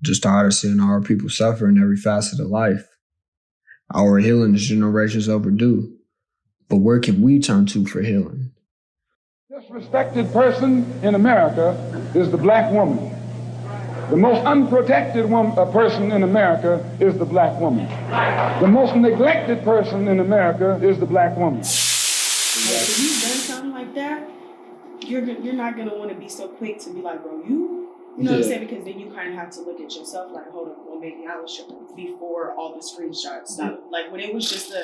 Just tired of seeing our people suffer in every facet of life. Our healing is generations overdue. But where can we turn to for healing? This respected person in America is the black woman. The most unprotected person in America is the black woman. The most neglected person in America is the black woman. If you've done something like that, you're not gonna want to be so quick to be like, bro, you know what I'm saying? Because then you kind of have to look at yourself like, hold up, well maybe I was tripping before all the screenshots. Like when it's just a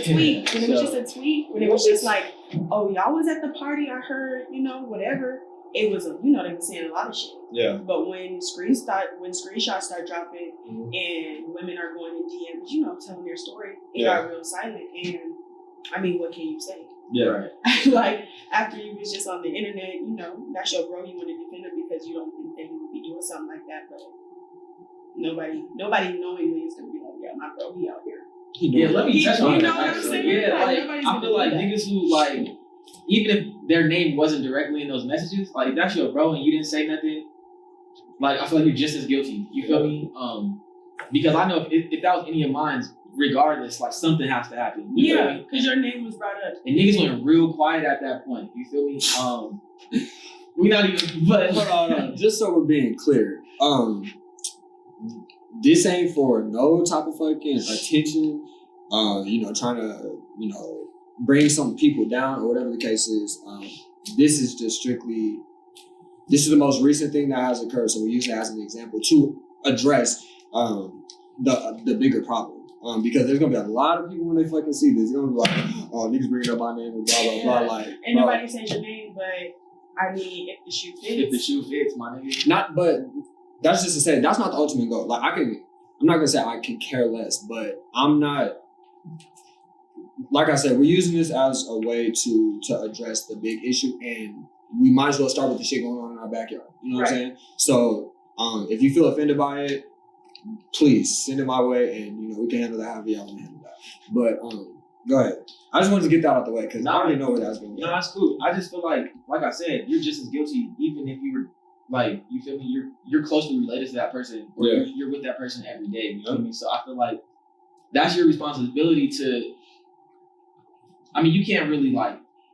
tweet, when it was just like, oh y'all was at the party, I heard, whatever. It was, they were saying a lot of shit. Yeah. But when screenshots start dropping and women are going in DMs, telling their story, it got real silent. And I mean, what can you say? Yeah. Right. Like after you was just on the internet, that's your bro. You want to defend him because you don't think that he would be doing something like that. But nobody knowingly is gonna be like, yeah, my bro, he out here. Yeah, let me touch on that. You know what I'm saying? Yeah, I feel like niggas who even if their name wasn't directly in those messages, like if that's your bro and you didn't say nothing, like I feel like you're just as guilty. You feel me? Because I know if that was any of mine, regardless, like something has to happen. Yeah, because your name was brought up. And niggas went real quiet at that point. You feel me? We not even. But hold on. Just so we're being clear, this ain't for no type of fucking attention. Trying to bring some people down or whatever the case is. This is just strictly. This is the most recent thing that has occurred, so we use it as an example to address the bigger problem. Because there's gonna be a lot of people when they fucking see this, they're gonna be like, "Oh, niggas bringing up my name and blah blah blah." Like, ain't nobody saying your name, but I mean, if the shoe fits, my nigga. But that's just to say that's not the ultimate goal. Like, I'm not gonna say I can care less, but I'm not. Like I said, we're using this as a way to address the big issue, and we might as well start with the shit going on in our backyard. You know what I'm saying? So, if you feel offended by it, please send it my way, and we can handle that however y'all want to handle that. But go ahead. I just wanted to get that out the way because I already know where that's going. No, that's cool. I just feel like I said, you're just as guilty, even if you were like, you feel me? You're closely related to that person, or you're with that person every day. You feel me? So I feel like that's your responsibility to. I mean, you can't really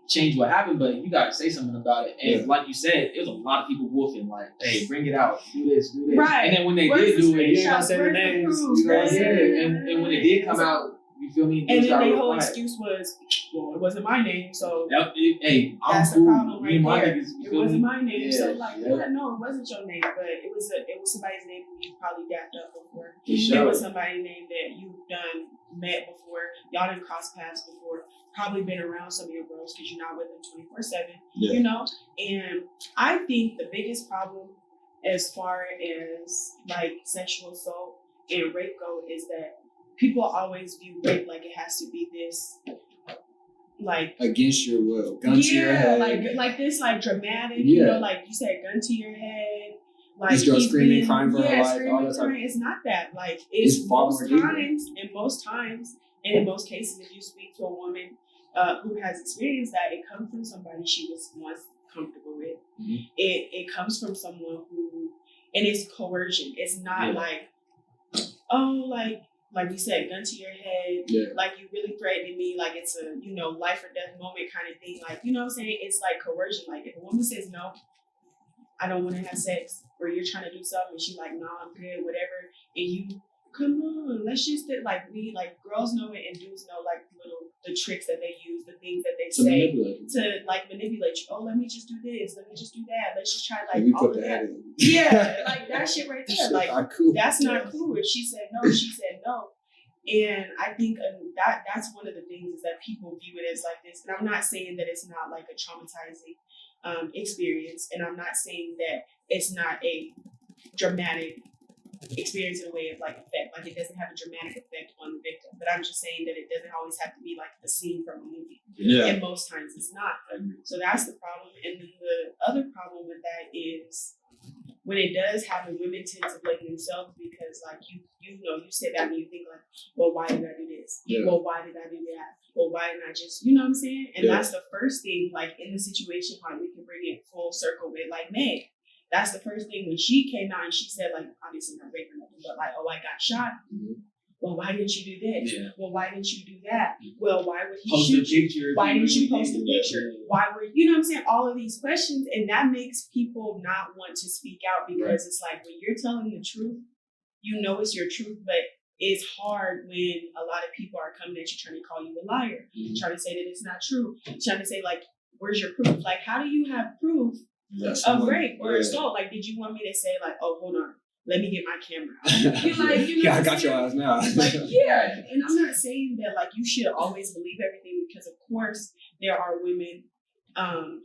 change what happened, but you gotta say something about it. And like you said, it was a lot of people wolfing, like, hey, bring it out, do this. Right. And then when they did do it, you ain't gonna say their names. You know what I'm saying? And when it did come out, you feel me? And then their whole excuse was, well, it wasn't my name, so hey, that's the problem right there. Niggas, it wasn't my name, so no, it wasn't your name, but it was somebody's name who you probably dapped up before. It was somebody's name that you've met before. Y'all didn't cross paths before. Probably been around some of your bros because you're not with them 24/7. And I think the biggest problem as far as sexual assault and rape go is that people always view rape like it has to be this against your will, gun to your head, like this dramatic, like you said, gun to your head. Like this girl screaming, crying for her life, all that stuff. It's not that. It's most times, and in most cases, if you speak to a woman who has experienced that, it comes from somebody she was once comfortable with. Mm-hmm. It comes from someone who, and it's coercion. It's not like we said, gun to your head. Yeah. Like you really threatening me. Like it's a life or death moment kind of thing. Like what I'm saying? It's like coercion. Like if a woman says no, I don't want to have sex, or you're trying to do something, and she's like, no, I'm good, whatever, and you come on, let's just girls know it and dudes know the tricks that they use, the things that they say to manipulate you. Oh, let me just do this, let me just do that, let's just try all of that. Yeah, that shit right there. Cool. That's not cool. If she said no, she said no. And I think that's one of the things is that people view it as like this. And I'm not saying that it's not a traumatizing experience, and I'm not saying that it's not a dramatic experience in a way of effect. It doesn't have a dramatic effect on the victim. But I'm just saying that it doesn't always have to be the scene from a movie. Yeah. And most times it's not. So that's the problem. And then the other problem with that is when it does happen, women tend to blame themselves because you sit back and you think well, why did I do this? Yeah. Well, why did I do that? Well, why didn't I just, you know what I'm saying? And that's the first thing, in the situation, we can bring it full circle with Meg. That's the first thing when she came out and she said, like, obviously not rape or nothing, but like, oh, I got shot. Mhm. Well, why didn't you do this? Yeah. Well, why didn't you do that? Well, why would he Post a shoot you? picture. Why didn't you post a Yeah. picture? Why were you know what I'm saying? All of these questions, and that makes people not want to speak out because it's like when you're telling the truth, you know it's your truth, but it's hard when a lot of people are coming at you trying to call you a liar, trying to say that it's not true, trying to say like, where's your proof? Like, how do you have proof of rape or assault? Like, did you want me to say like, oh, hold on, let me get my camera out? You're like, you know, yeah, I got your ass now. like, yeah, and I'm not saying that like you should always believe everything because of course there are women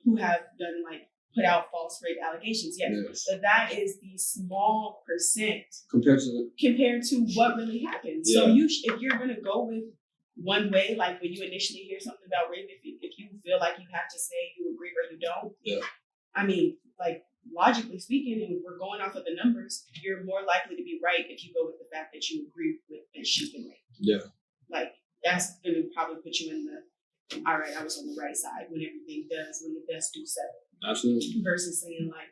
who have done like put out false rape allegations, yes. But that is the small percent compared to what really happens. Yeah. So if you're gonna go with one way, like when you initially hear something about rape, if you feel like you have to say you agree or you don't, yeah. I mean, like logically speaking, and we're going off of the numbers, you're more likely to be right if you go with the fact that you agree with that she's been raped. Yeah. Like that's gonna probably put you in the all right, I was on the right side when the dust do settle. Absolutely. Versus saying like,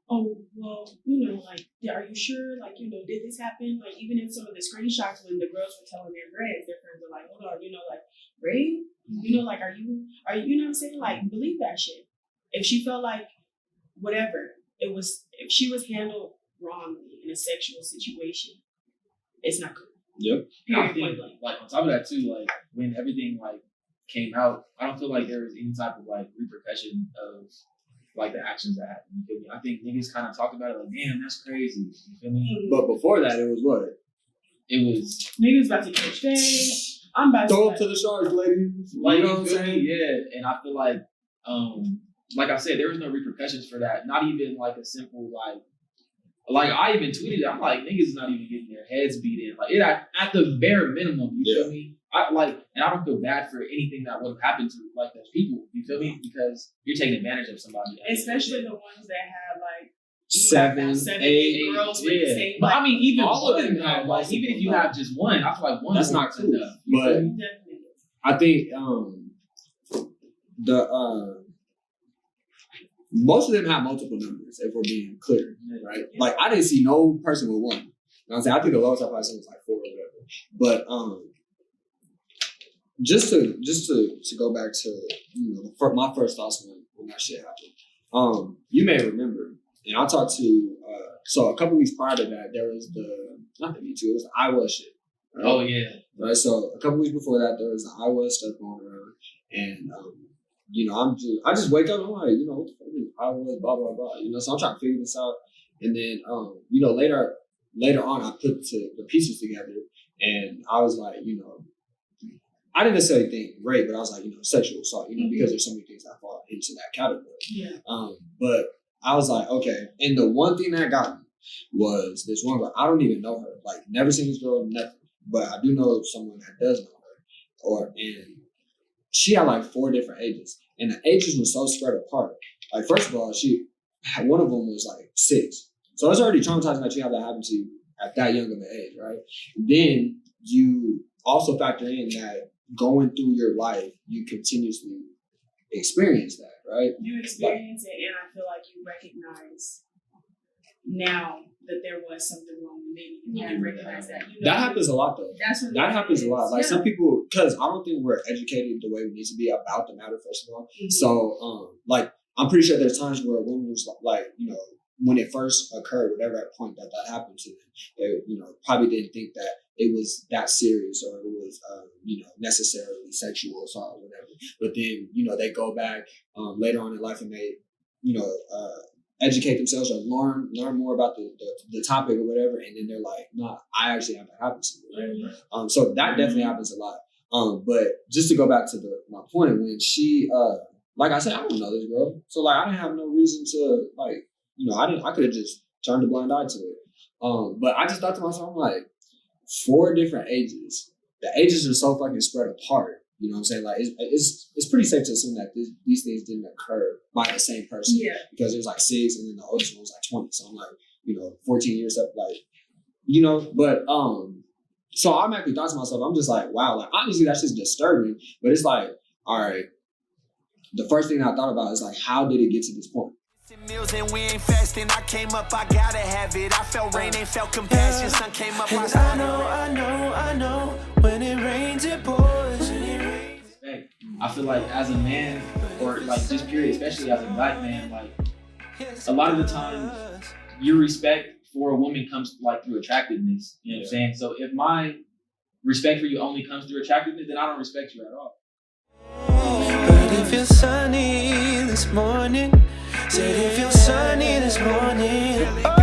oh, well, you know, like, are you sure? Like, you know, did this happen? Like, even in some of the screenshots when the girls were telling their friends were like, hold on, you know, like, rape? You know, like, are you know what I'm saying? Like, believe that shit. If she felt like whatever, if she was handled wrongly in a sexual situation, it's not good. Yep. I think, like, on top of that, too, like, when everything, like, came out, I don't feel like there was any type of, like, repercussion of, like, the actions that happened. You feel me? I think niggas kind of talked about it like, damn, that's crazy. You feel me? But before that, it was what? It was niggas about to catch fish. I'm about throw to it to the sharks, ladies. like, you know what I'm saying? Yeah, and I feel like I said, there was no repercussions for that. Not even like a simple like I even tweeted it. I'm like, niggas is not even getting their heads beat in. Like it at the bare minimum. You feel me? And I don't feel bad for anything that would have happened to like those people. You feel me? Because you're taking advantage of somebody. Especially the ones that have like 7, 8 girls with the same. But I mean, even all of them have have like even if you have just one, I feel like one. That's not cool. enough. But Definitely. I think most of them have multiple numbers, if we're being clear, right? Like I didn't see no person with one. You know what I'm saying? I think the lowest I've seen was like 4 or whatever. But just to go back to my first thoughts when that shit happened. You may remember, and I talked to so a couple weeks prior to that, there was not the Me Too, it was the Iowa shit. Right? Oh yeah. Right. So a couple weeks before that, there was the Iowa stuff going around, and I just wake up and I'm like, what the fuck is Iowa, blah blah blah. So I'm trying to figure this out, and then later on, I put the pieces together, and I was like, I didn't necessarily think rape, but I was like, sexual assault, because there's so many things that fall into that category. Yeah. But I was like, okay. And the one thing that got me was this one girl. I don't even know her. Like, never seen this girl, nothing. But I do know someone that does know her. And she had like 4 different ages. And the ages were so spread apart. Like, first of all, one of them was like 6. So it's already traumatizing that you have that happen to you at that young of an age, right? Then you also factor in that going through your life, you continuously experience that, right? You experience it, and I feel like you recognize now that there was something wrong. Maybe you hadn't recognized that. That happens a lot, though. That happens a lot. Like some people, because I don't think we're educated the way we need to be about the matter. First of all, so I'm pretty sure there's times where women was like, when it first occurred, whatever point that happened to them, they, probably didn't think that it was that serious or it was, necessarily sexual assault or whatever. But then, they go back later on in life and they, educate themselves or learn more about the topic or whatever, and then they're like, nah, I actually have that happen to me, right? So that definitely happens a lot. But just to go back to my point, when she, like I said, I don't know this girl, so like I didn't have no reason to like. I could have just turned a blind eye to it. But I just thought to myself, I'm like, 4 different ages. The ages are so fucking spread apart. You know what I'm saying? Like, it's pretty safe to assume that these things didn't occur by the same person. Yeah. Because it was like 6, and then the oldest one was like 20. So I'm like, 14 years up, like, but so I automatically thought to myself, I'm just like, wow, like obviously that's just disturbing. But it's like, all right, the first thing I thought about is like, how did it get to this point? Meals and we ain't fasting. I came up, I gotta have it. I felt rain, ain't felt compassion. Sun came up, I know. When it rains, it pours. I feel like as a man, or like just period, especially as a black man, like a lot of the time, your respect for a woman comes like through attractiveness. You know what I'm saying? So if my respect for you only comes through attractiveness, then I don't respect you at all. But it feels sunny this morning. Said it feels sunny this morning.